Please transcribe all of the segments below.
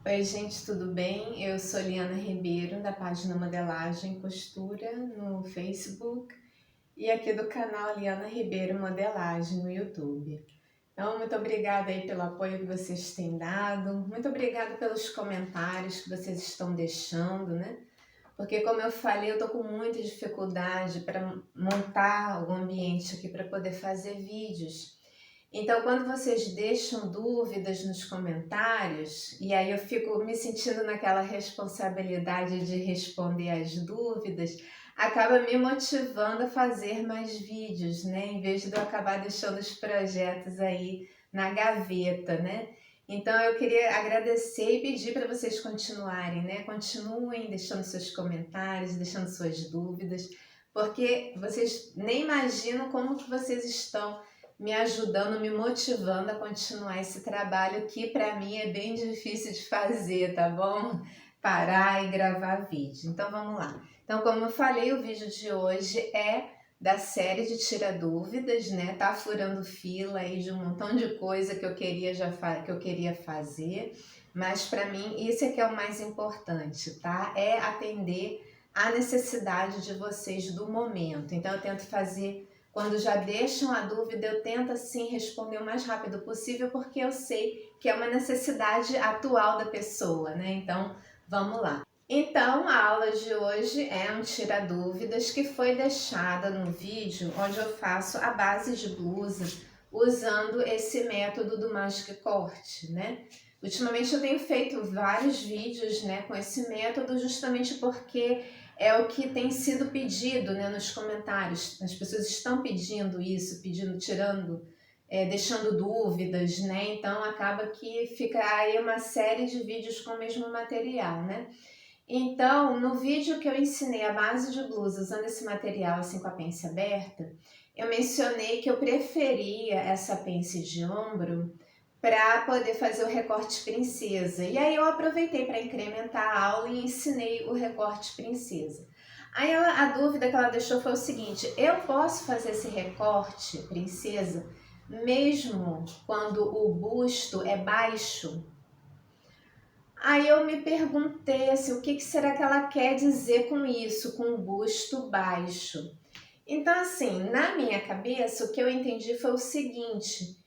Oi, gente, tudo bem? Eu sou Liana Ribeiro, da página Modelagem Costura no Facebook e aqui do canal Liana Ribeiro Modelagem no YouTube. Então, muito obrigada aí pelo apoio que vocês têm dado, muito obrigada pelos comentários que vocês estão deixando, né? Porque, como eu falei, eu tô com muita dificuldade para montar o ambiente aqui para poder fazer vídeos. Então, quando vocês deixam dúvidas nos comentários, e aí eu fico me sentindo naquela responsabilidade de responder as dúvidas, acaba me motivando a fazer mais vídeos, né? Em vez de eu acabar deixando os projetos aí na gaveta, né? Então, eu queria agradecer e pedir para vocês continuarem, né? Continuem deixando seus comentários, deixando suas dúvidas, porque vocês nem imaginam como que vocês estão me ajudando, me motivando a continuar esse trabalho que para mim é bem difícil de fazer, tá bom? Parar e gravar vídeo. Então vamos lá. Então, como eu falei, o vídeo de hoje é da série de Tira Dúvidas, né? Tá furando fila aí de um montão de coisa que eu queria que eu queria fazer, mas para mim isso é que é o mais importante, tá? É atender a necessidade de vocês do momento. Então eu tento fazer quando já deixam a dúvida, eu tento assim responder o mais rápido possível, porque eu sei que é uma necessidade atual da pessoa, né? Então, vamos lá. Então, a aula de hoje é um tira dúvidas que foi deixada no vídeo onde eu faço a base de blusa usando esse método do Magic Corte, né? Ultimamente eu tenho feito vários vídeos, né, com esse método justamente porque é o que tem sido pedido, né, nos comentários. As pessoas estão pedindo isso, deixando dúvidas, né? Então acaba que fica aí uma série de vídeos com o mesmo material, né? Então, no vídeo que eu ensinei a base de blusa usando esse material assim com a pence aberta, eu mencionei que eu preferia essa pence de ombro para poder fazer o recorte princesa. E aí eu aproveitei para incrementar a aula e ensinei o recorte princesa. Aí a dúvida que ela deixou foi o seguinte: eu posso fazer esse recorte princesa mesmo quando o busto é baixo? Aí eu me perguntei assim, o que será que ela quer dizer com isso, com o busto baixo? Então, assim, na minha cabeça, o que eu entendi foi o seguinte,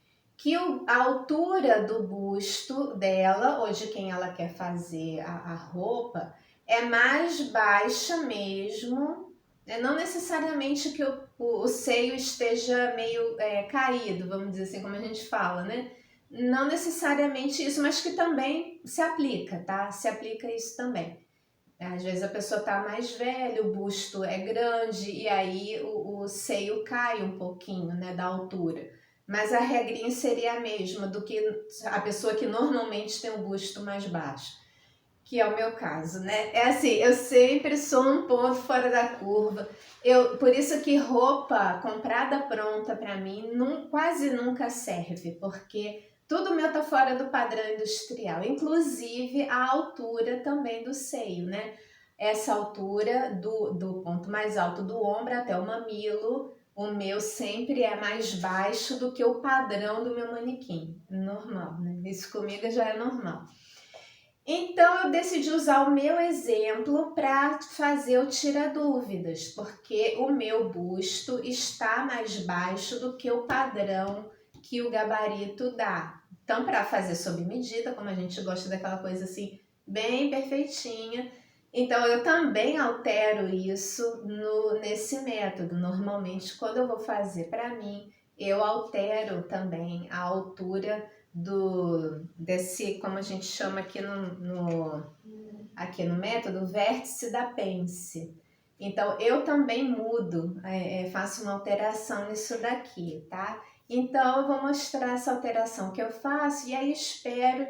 que a altura do busto dela, ou de quem ela quer fazer a roupa, é mais baixa mesmo, né? Não necessariamente que o seio esteja meio caído, vamos dizer assim, como a gente fala, né? Não necessariamente isso, mas que também se aplica, tá? Se aplica isso também. Às vezes a pessoa tá mais velha, o busto é grande e aí o seio cai um pouquinho, né, da altura. Mas a regrinha seria a mesma do que a pessoa que normalmente tem o busto mais baixo, que é o meu caso, né? É assim, eu sempre sou um ponto fora da curva. Por isso que roupa comprada pronta para mim quase nunca serve, porque tudo meu tá fora do padrão industrial, inclusive a altura também do seio, né? Essa altura do ponto mais alto do ombro até o mamilo, o meu sempre é mais baixo do que o padrão do meu manequim. Normal, né? Isso comigo já é normal. Então eu decidi usar o meu exemplo para fazer o tira dúvidas, porque o meu busto está mais baixo do que o padrão que o gabarito dá. Então, para fazer sob medida, como a gente gosta daquela coisa assim, bem perfeitinha, então eu também altero isso nesse método. Normalmente, quando eu vou fazer para mim, eu altero também a altura desse, como a gente chama aqui no método, vértice da pence. Então, eu também mudo, faço uma alteração nisso daqui, tá? Então, eu vou mostrar essa alteração que eu faço e aí espero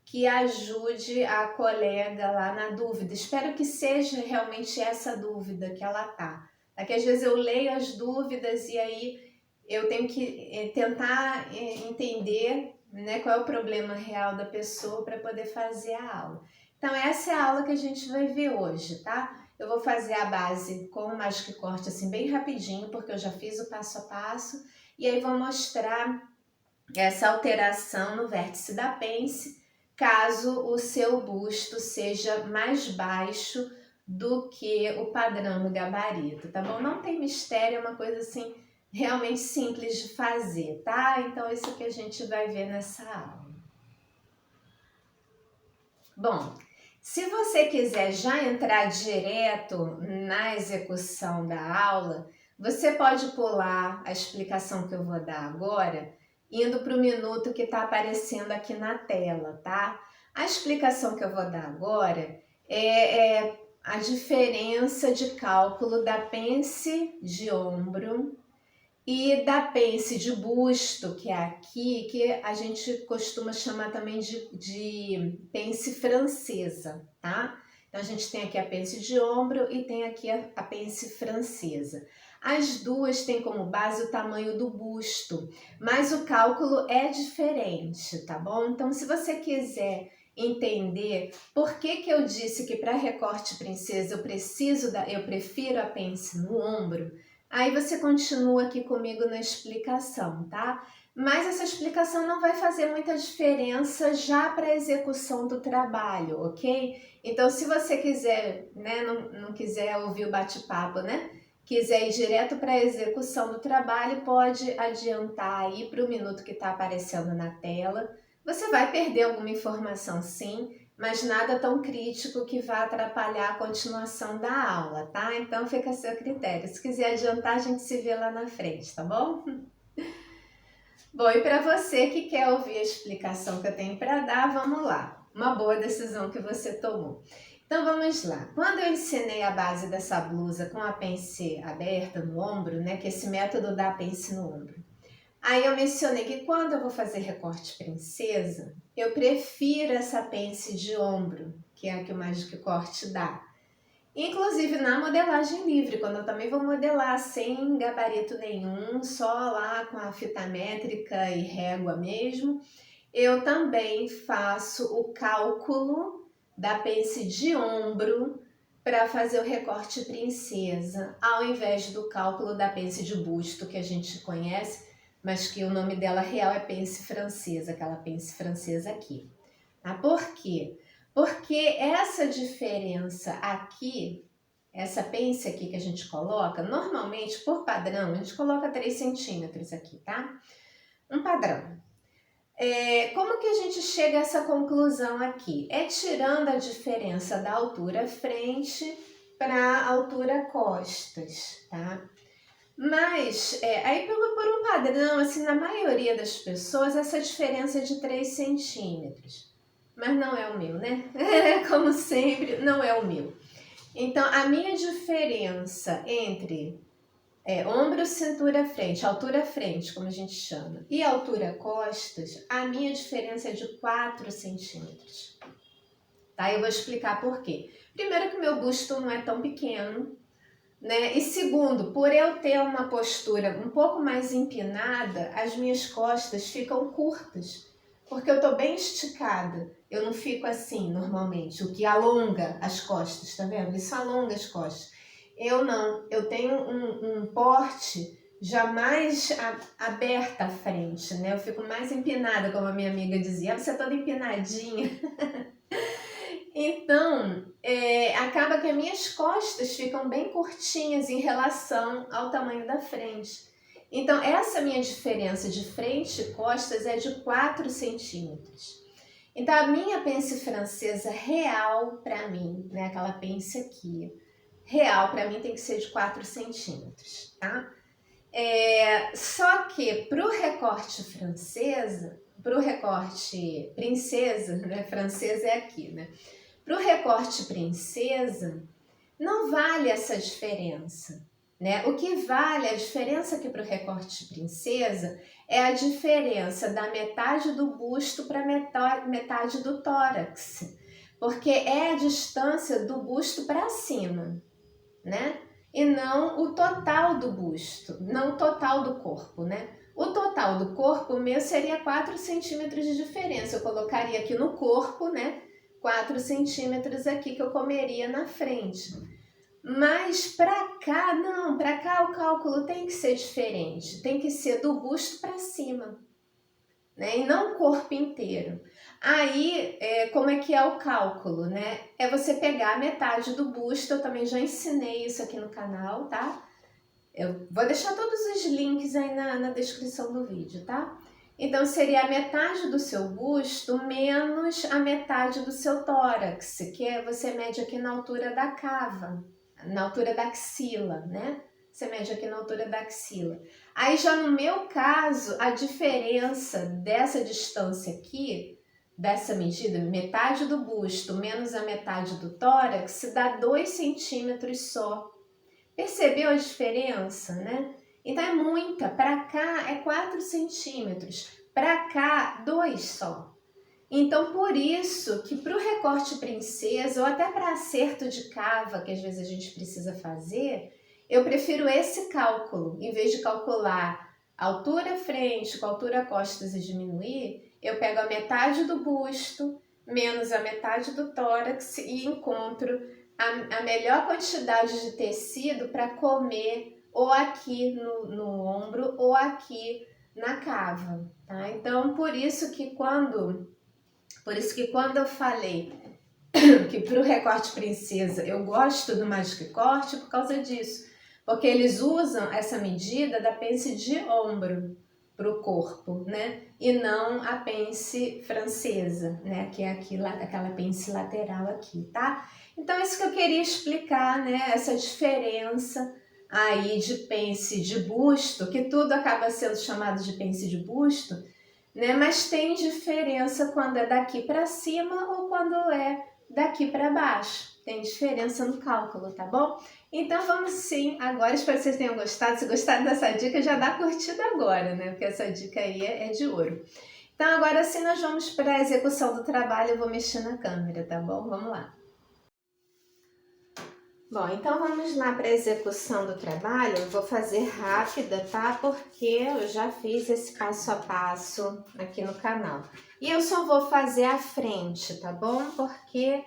que ajude a colega lá na dúvida. Espero que seja realmente essa dúvida que ela tá. Porque às vezes eu leio as dúvidas e aí eu tenho que tentar entender, né, qual é o problema real da pessoa para poder fazer a aula. Então essa é a aula que a gente vai ver hoje, tá? Eu vou fazer a base com o Magic Corte assim bem rapidinho, porque eu já fiz o passo a passo, e aí vou mostrar essa alteração no vértice da pence, caso o seu busto seja mais baixo do que o padrão no gabarito, tá bom? Não tem mistério, é uma coisa assim realmente simples de fazer, tá? Então isso que a gente vai ver nessa aula. Bom, se você quiser já entrar direto na execução da aula, você pode pular a explicação que eu vou dar agora, indo para o minuto que está aparecendo aqui na tela, tá? A explicação que eu vou dar agora é a diferença de cálculo da pence de ombro e da pence de busto, que é aqui, que a gente costuma chamar também de pence francesa, tá? Então, a gente tem aqui a pence de ombro e tem aqui a pence francesa. As duas têm como base o tamanho do busto, mas o cálculo é diferente, tá bom? Então, se você quiser entender por que eu disse que para recorte princesa eu prefiro a pence no ombro, aí você continua aqui comigo na explicação, tá? Mas essa explicação não vai fazer muita diferença já para a execução do trabalho, ok? Então, se você quiser, né, não quiser ouvir o bate-papo, né? Quiser ir direto para a execução do trabalho, pode adiantar aí para o minuto que está aparecendo na tela. Você vai perder alguma informação sim, mas nada tão crítico que vá atrapalhar a continuação da aula, tá? Então fica a seu critério. Se quiser adiantar, a gente se vê lá na frente, tá bom? Bom, e para você que quer ouvir a explicação que eu tenho para dar, vamos lá. Uma boa decisão que você tomou. Então vamos lá. Quando eu ensinei a base dessa blusa com a pence aberta no ombro, né, que é esse método da pence no ombro, aí eu mencionei que quando eu vou fazer recorte princesa, eu prefiro essa pence de ombro, que é a que o Magic Corte dá. Inclusive na modelagem livre, quando eu também vou modelar sem gabarito nenhum, só lá com a fita métrica e régua mesmo, eu também faço o cálculo da pence de ombro para fazer o recorte princesa, ao invés do cálculo da pence de busto que a gente conhece, mas que o nome dela real é pence francesa, aquela pence francesa aqui. Por quê? Porque essa diferença aqui, essa pence aqui que a gente coloca, normalmente, por padrão, a gente coloca 3 centímetros aqui, tá? Um padrão. Como que a gente chega a essa conclusão aqui? É tirando a diferença da altura frente para a altura costas, tá? Mas, aí por um padrão, assim, na maioria das pessoas, essa diferença é de 3 centímetros. Mas não é o meu, né? Como sempre, não é o meu. Então, a minha diferença entre ombro, cintura, frente, altura frente, como a gente chama, e altura costas, a minha diferença é de 4 centímetros. Tá? Eu vou explicar por quê. Primeiro que o meu busto não é tão pequeno, né? E segundo, por eu ter uma postura um pouco mais empinada, as minhas costas ficam curtas, porque eu tô bem esticada. Eu não fico assim normalmente, o que alonga as costas, tá vendo? Isso alonga as costas. Eu não, eu tenho um porte já mais aberta à frente, né? Eu fico mais empinada, como a minha amiga dizia. Você é toda empinadinha. Então, acaba que as minhas costas ficam bem curtinhas em relação ao tamanho da frente. Então, essa minha diferença de frente e costas é de 4 centímetros. Então, a minha pence francesa real para mim, né, aquela pence aqui, real para mim tem que ser de 4 centímetros, tá? Só que para o recorte francesa, para o recorte princesa, né, francesa é aqui, né? Para o recorte princesa, não vale essa diferença, né? O que vale, a diferença aqui para o recorte princesa, é a diferença da metade do busto para metade do tórax, porque é a distância do busto para cima, né? E não o total do busto, não o total do corpo, né? O total do corpo meu seria 4 centímetros de diferença, eu colocaria aqui no corpo, né? 4 centímetros aqui que eu comeria na frente. Mas para cá, não, para cá o cálculo tem que ser diferente, tem que ser do busto para cima, né? E não o corpo inteiro. Aí, como é que é o cálculo, né? É você pegar a metade do busto, eu também já ensinei isso aqui no canal, tá? Eu vou deixar todos os links aí na descrição do vídeo, tá? Então, seria a metade do seu busto menos a metade do seu tórax, que você mede aqui na altura da cava, na altura da axila, né? Você mede aqui na altura da axila. Aí, já no meu caso, a diferença dessa distância aqui, dessa medida, metade do busto menos a metade do tórax, dá 2 centímetros só. Percebeu a diferença, né? Então é muita. Para cá é 4 centímetros, para cá 2 só. Então por isso que para o recorte princesa ou até para acerto de cava, que às vezes a gente precisa fazer, eu prefiro esse cálculo. Em vez de calcular altura frente com altura costas e diminuir, eu pego a metade do busto menos a metade do tórax e encontro a melhor quantidade de tecido para comer ou aqui no ombro ou aqui na cava, tá? Então, por isso que quando eu falei que para o recorte princesa eu gosto do Magic Corte por causa disso, porque eles usam essa medida da pence de ombro para o corpo, né? E não a pence francesa, né? Que é aquela pence lateral aqui, tá? Então, isso que eu queria explicar, né? Essa diferença aí de pence de busto, que tudo acaba sendo chamado de pence de busto, né? Mas tem diferença quando é daqui para cima ou quando é daqui para baixo. Tem diferença no cálculo, tá bom? Então vamos sim, agora espero que vocês tenham gostado. Se gostaram dessa dica, já dá curtida agora, né? Porque essa dica aí é de ouro. Então agora sim nós vamos para a execução do trabalho. Eu vou mexer na câmera, tá bom? Vamos lá. Bom, então vamos lá para a execução do trabalho. Eu vou fazer rápida, tá? Porque eu já fiz esse passo a passo aqui no canal. E eu só vou fazer a frente, tá bom? Porque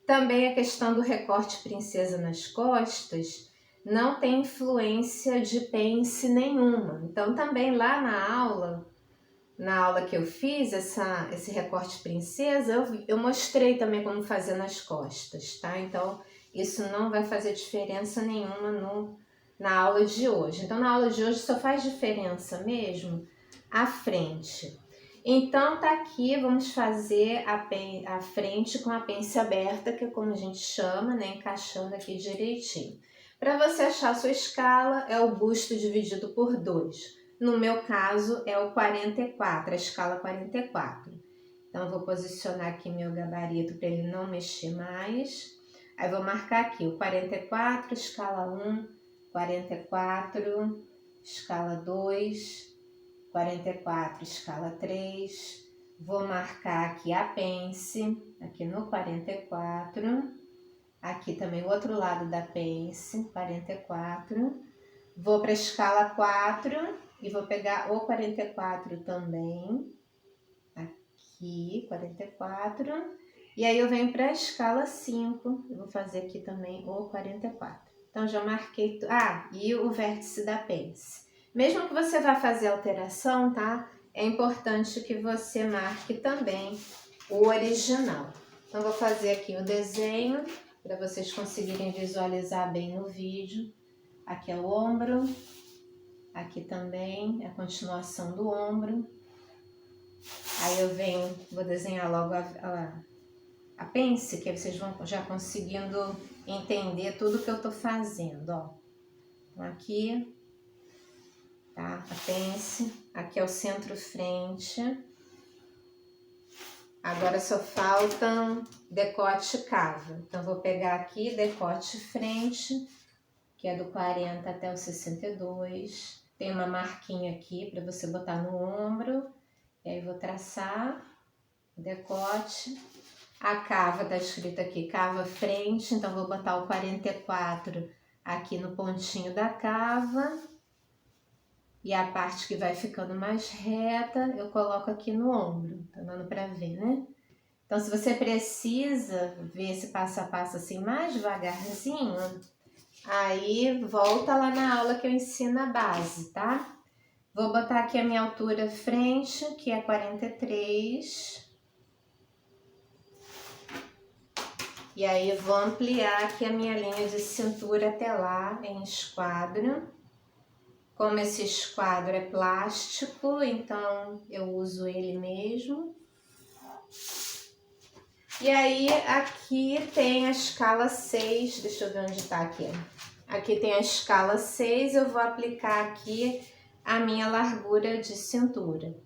também a questão do recorte princesa nas costas não tem influência de pence nenhuma. Então também lá na aula que eu fiz, esse recorte princesa, eu mostrei também como fazer nas costas, tá? Então isso não vai fazer diferença nenhuma na aula de hoje. Então, na aula de hoje só faz diferença mesmo a frente. Então, tá aqui, vamos fazer a frente com a pence aberta, que é como a gente chama, né? Encaixando aqui direitinho. Para você achar a sua escala, é o busto dividido por 2. No meu caso, é o 44, a escala 44. Então, eu vou posicionar aqui meu gabarito para ele não mexer mais. Aí vou marcar aqui o 44, escala 1, 44, escala 2, 44, escala 3. Vou marcar aqui a pence, aqui no 44. Aqui também o outro lado da pence, 44. Vou para a escala 4 e vou pegar o 44 também. Aqui, 44. E aí eu venho para a escala 5, eu vou fazer aqui também o 44. Então já marquei, e o vértice da pence. Mesmo que você vá fazer alteração, tá? É importante que você marque também o original. Então vou fazer aqui o desenho, para vocês conseguirem visualizar bem no vídeo. Aqui é o ombro, aqui também é a continuação do ombro. Aí eu vou desenhar logo a pence, que vocês vão já conseguindo entender tudo que eu tô fazendo, ó. Então aqui, tá? A pence, aqui é o centro-frente. Agora só faltam decote e cava. Então vou pegar aqui decote frente, que é do 40 até o 62. Tem uma marquinha aqui para você botar no ombro. E aí vou traçar o decote. A cava tá escrito aqui, cava frente, então vou botar o 44 aqui no pontinho da cava. E a parte que vai ficando mais reta, eu coloco aqui no ombro, tá dando pra ver, né? Então, se você precisa ver esse passo a passo assim mais devagarzinho, aí volta lá na aula que eu ensino a base, tá? Vou botar aqui a minha altura frente, que é 43. E aí vou ampliar aqui a minha linha de cintura até lá em esquadro. Como esse esquadro é plástico, então eu uso ele mesmo. E aí aqui tem a escala 6, deixa eu ver onde tá aqui. Aqui tem a escala 6, eu vou aplicar aqui a minha largura de cintura.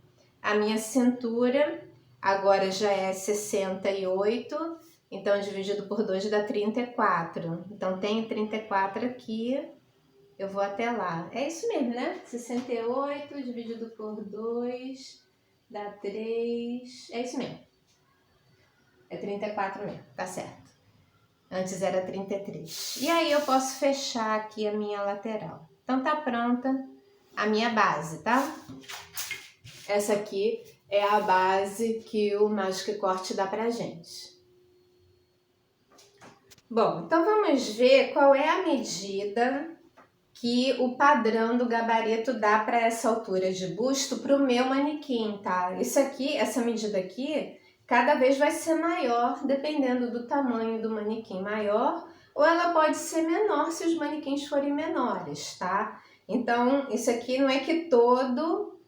A minha cintura agora já é 68, então dividido por 2 dá 34. Então tem 34 aqui, eu vou até lá. É isso mesmo, né? 68 dividido por 2 dá 3, é isso mesmo. É 34 mesmo, tá certo. Antes era 33. E aí eu posso fechar aqui a minha lateral. Então tá pronta a minha base, tá? Essa aqui é a base que o Magic Corte dá pra gente. Bom, então vamos ver qual é a medida que o padrão do gabarito dá para essa altura de busto para o meu manequim, tá? Isso aqui, essa medida aqui, cada vez vai ser maior, dependendo do tamanho do manequim maior, ou ela pode ser menor se os manequins forem menores, tá? Então, isso aqui não é que todo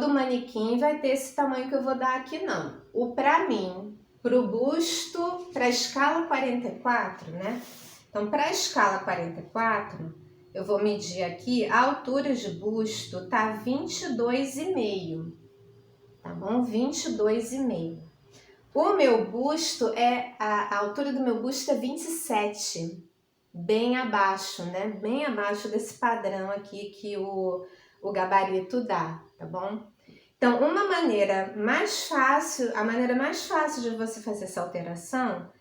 manequim vai ter esse tamanho que eu vou dar aqui, não. Pra mim, pro busto, pra escala 44, né? Então, pra escala 44, eu vou medir aqui, a altura de busto tá 22,5, tá bom? 22,5. O meu busto a altura do meu busto é 27, bem abaixo, né? Bem abaixo desse padrão aqui que o gabarito dá, tá bom? Então, a maneira mais fácil de você fazer essa alteração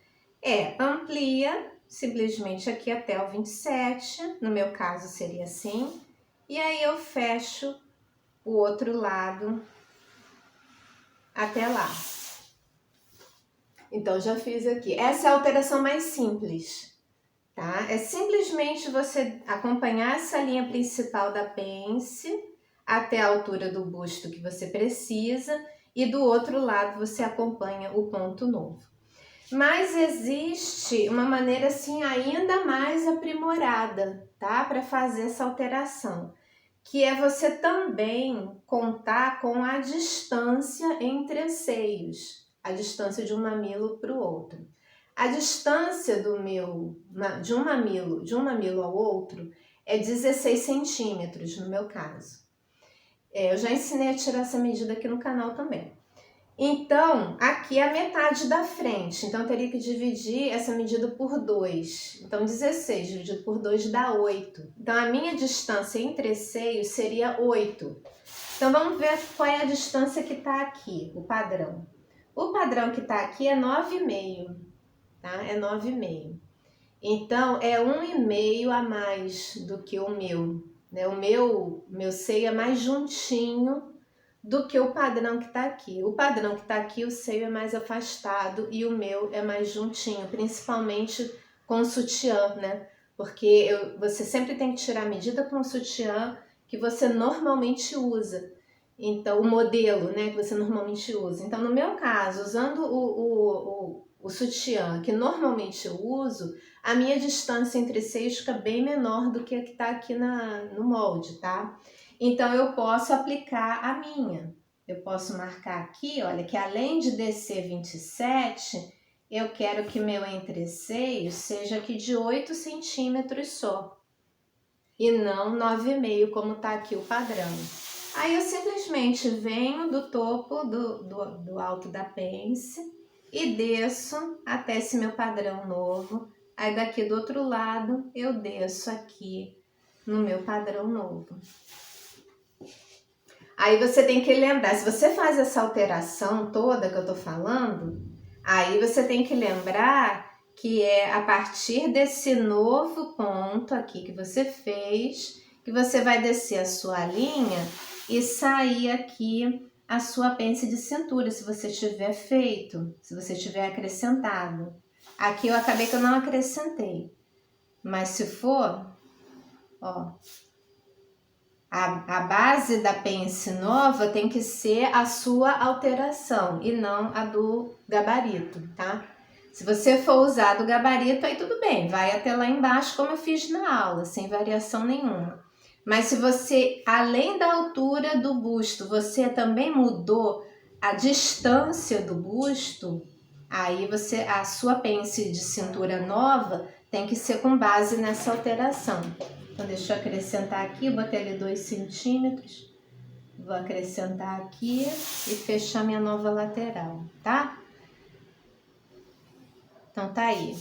é amplia simplesmente aqui até o 27, no meu caso seria assim, e aí eu fecho o outro lado até lá. Então, já fiz aqui. Essa é a alteração mais simples, tá? É simplesmente você acompanhar essa linha principal da pence até a altura do busto que você precisa e do outro lado você acompanha o ponto novo. Mas existe uma maneira assim ainda mais aprimorada, tá? Para fazer essa alteração, que é você também contar com a distância entre os seios, a distância de um mamilo para o outro. A distância de um mamilo ao outro é 16 centímetros no meu caso. Eu já ensinei a tirar essa medida aqui no canal também. Então, aqui é a metade da frente, então eu teria que dividir essa medida por 2. Então, 16 dividido por 2 dá 8. Então, a minha distância entre seios seria 8. Então, vamos ver qual é a distância que está aqui, o padrão. O padrão que está aqui é 9,5, tá? É 9,5. Então, é 1,5 a mais do que o meu, né? O meu seio é mais juntinho do que o padrão que está aqui. O padrão que está aqui, o seio é mais afastado e o meu é mais juntinho, principalmente com o sutiã, né? Porque você sempre tem que tirar a medida com o sutiã que você normalmente usa. Então, o modelo, né, que você normalmente usa. Então, no meu caso, usando o sutiã que normalmente eu uso, a minha distância entre seios fica bem menor do que a que está aqui no molde, tá? Então, eu posso aplicar a minha. Eu posso marcar aqui, olha, que além de descer 27, eu quero que meu entresseio seja aqui de 8 centímetros só. E não 9,5, como tá aqui o padrão. Aí, eu simplesmente venho do topo do alto da pence e desço até esse meu padrão novo. Aí, daqui do outro lado, eu desço aqui no meu padrão novo. Aí você tem que lembrar, se você faz essa alteração toda que eu tô falando, aí você tem que lembrar que é a partir desse novo ponto aqui que você fez, que você vai descer a sua linha e sair aqui a sua pence de cintura, se você tiver feito, se você tiver acrescentado. Aqui eu acabei que eu não acrescentei, mas se for, ó... A base da pence nova tem que ser a sua alteração e não a do gabarito, tá? Se você for usar do gabarito, aí tudo bem, vai até lá embaixo como eu fiz na aula, sem variação nenhuma. Mas se você, além da altura do busto, você também mudou a distância do busto, aí a sua pence de cintura nova tem que ser com base nessa alteração. Então deixa eu acrescentar aqui, botei ali 2 centímetros, vou acrescentar aqui e fechar minha nova lateral, tá? Então tá aí,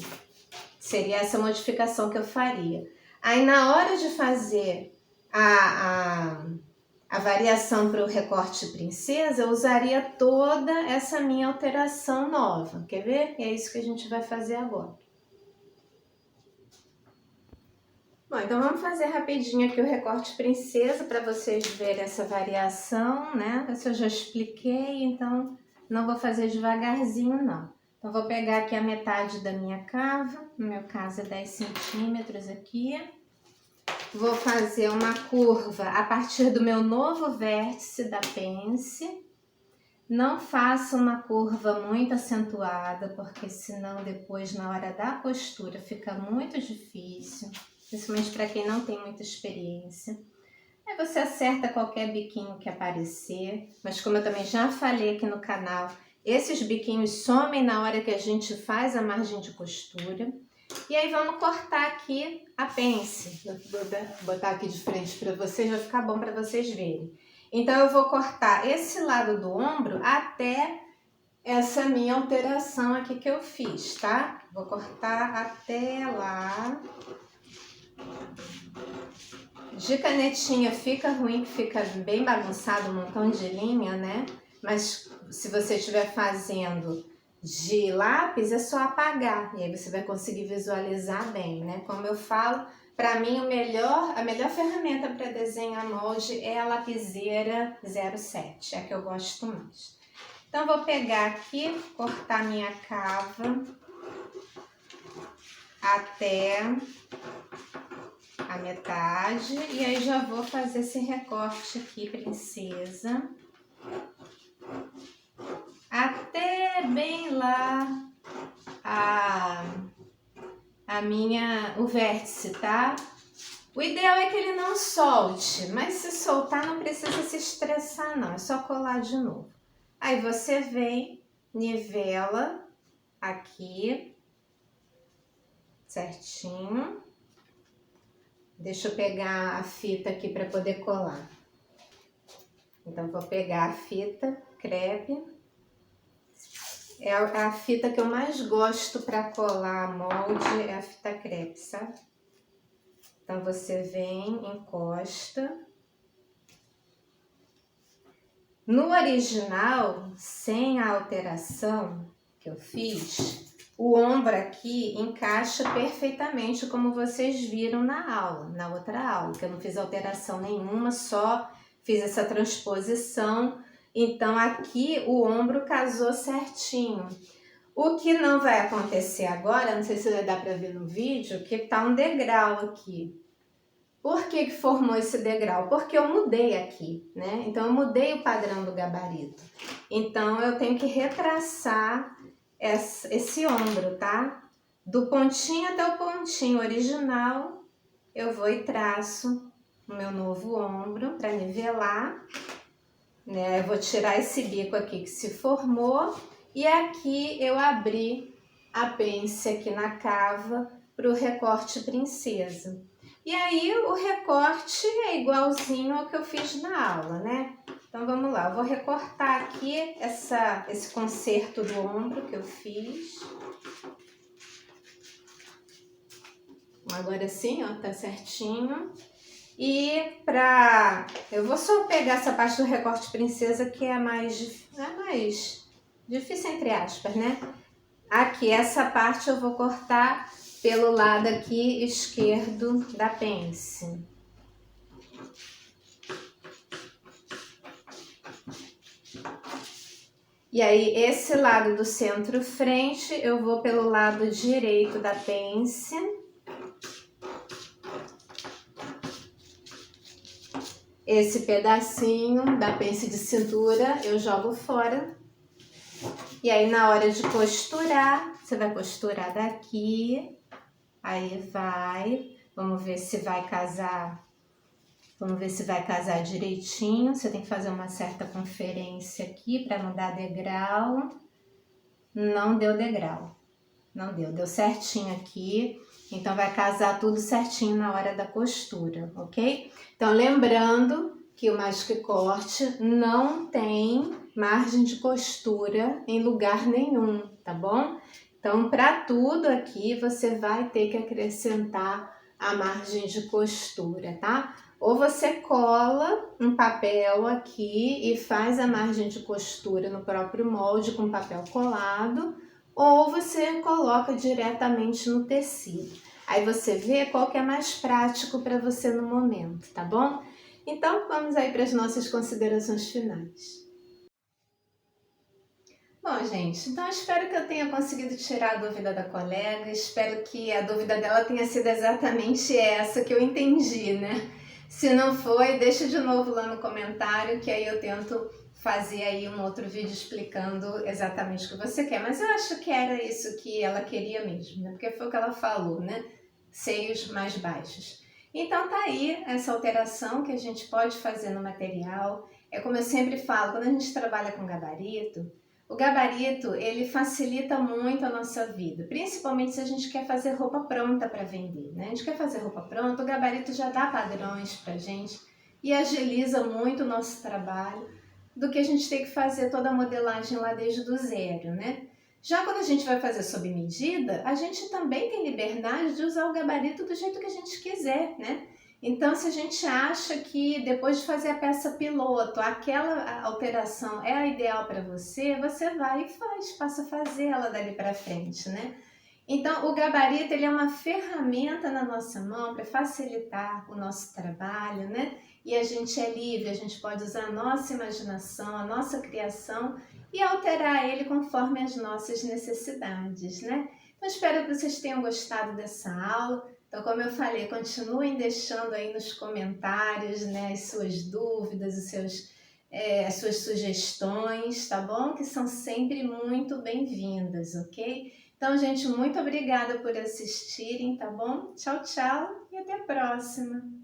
seria essa modificação que eu faria. Aí na hora de fazer a variação para o recorte princesa, eu usaria toda essa minha alteração nova, quer ver? É isso que a gente vai fazer agora. Bom, então vamos fazer rapidinho aqui o recorte princesa para vocês verem essa variação, né? Essa eu já expliquei, então não vou fazer devagarzinho não. Então, vou pegar aqui a metade da minha cava, no meu caso é 10 centímetros aqui. Vou fazer uma curva a partir do meu novo vértice da pence. Não faça uma curva muito acentuada, porque senão depois na hora da costura fica muito difícil, principalmente para quem não tem muita experiência. Aí você acerta qualquer biquinho que aparecer, mas como eu também já falei aqui no canal, esses biquinhos somem na hora que a gente faz a margem de costura. E aí vamos cortar aqui a pence. Vou botar aqui de frente para vocês, vai ficar bom para vocês verem. Então eu vou cortar esse lado do ombro até essa minha alteração aqui que eu fiz, tá? Vou cortar até lá. De canetinha fica ruim, fica bem bagunçado, um montão de linha, né? Mas se você estiver fazendo de lápis, é só apagar. E aí você vai conseguir visualizar bem, né? Como eu falo, para mim a melhor ferramenta para desenhar molde é a lapiseira 07, é a que eu gosto mais. Então vou pegar aqui, cortar minha cava até a metade e aí já vou fazer esse recorte aqui, princesa, até bem lá o vértice, tá? O ideal é que ele não solte, mas se soltar não precisa se estressar não, é só colar de novo. Aí você vem, nivela aqui certinho. Deixa eu pegar a fita aqui para poder colar. Então, vou pegar a fita crepe. É a fita que eu mais gosto para colar molde, é a fita crepe, sabe? Então, você vem, encosta. No original, sem a alteração que eu fiz, o ombro aqui encaixa perfeitamente como vocês viram na aula, na outra aula, que eu não fiz alteração nenhuma, só fiz essa transposição. Então aqui o ombro casou certinho. O que não vai acontecer agora, não sei se vai dar para ver no vídeo, que tá um degrau aqui. Por que formou esse degrau? Porque eu mudei aqui, né? Então eu mudei o padrão do gabarito. Então eu tenho que retraçar esse ombro, tá? Do pontinho até o pontinho original, eu vou e traço o meu novo ombro para nivelar, né? Eu vou tirar esse bico aqui que se formou e aqui eu abri a pence aqui na cava para o recorte princesa. E aí o recorte é igualzinho ao que eu fiz na aula, né? Então vamos lá, eu vou recortar aqui esse conserto do ombro que eu fiz. Agora sim, ó, tá certinho. E eu vou só pegar essa parte do recorte princesa que é mais difícil entre aspas, né? Aqui, essa parte eu vou cortar pelo lado aqui esquerdo da pence. E aí, esse lado do centro-frente, eu vou pelo lado direito da pence. Esse pedacinho da pence de cintura eu jogo fora. E aí na hora de costurar, você vai costurar daqui, aí vai, vamos ver se vai casar, direitinho. Você tem que fazer uma certa conferência aqui para não dar degrau. Não deu degrau, não deu certinho aqui. Então vai casar tudo certinho na hora da costura, ok? Então lembrando que o Magic Corte não tem margem de costura em lugar nenhum, tá bom? Então para tudo aqui você vai ter que acrescentar a margem de costura, tá? Ou você cola um papel aqui e faz a margem de costura no próprio molde com papel colado, ou você coloca diretamente no tecido. Aí você vê qual que é mais prático para você no momento, tá bom? Então vamos aí para as nossas considerações finais. Bom, gente, então espero que eu tenha conseguido tirar a dúvida da colega, espero que a dúvida dela tenha sido exatamente essa que eu entendi, né? Se não foi, deixa de novo lá no comentário que aí eu tento fazer aí um outro vídeo explicando exatamente o que você quer. Mas eu acho que era isso que ela queria mesmo, né? Porque foi o que ela falou, né? Seios mais baixos. Então tá aí essa alteração que a gente pode fazer no material. É como eu sempre falo, quando a gente trabalha com gabarito, o gabarito, ele facilita muito a nossa vida, principalmente se a gente quer fazer roupa pronta para vender, né? A gente quer fazer roupa pronta, o gabarito já dá padrões pra gente e agiliza muito o nosso trabalho do que a gente ter que fazer toda a modelagem lá desde o zero, né? Já quando a gente vai fazer sob medida, a gente também tem liberdade de usar o gabarito do jeito que a gente quiser, né? Então, se a gente acha que depois de fazer a peça piloto, aquela alteração é a ideal para você, você vai e faz, passa a fazer ela dali para frente, né? Então, o gabarito ele é uma ferramenta na nossa mão para facilitar o nosso trabalho, né? E a gente é livre, a gente pode usar a nossa imaginação, a nossa criação e alterar ele conforme as nossas necessidades, né? Então, espero que vocês tenham gostado dessa aula. Então, como eu falei, continuem deixando aí nos comentários, né, as suas dúvidas, as suas sugestões, tá bom? Que são sempre muito bem-vindas, ok? Então, gente, muito obrigada por assistirem, tá bom? Tchau, tchau e até a próxima!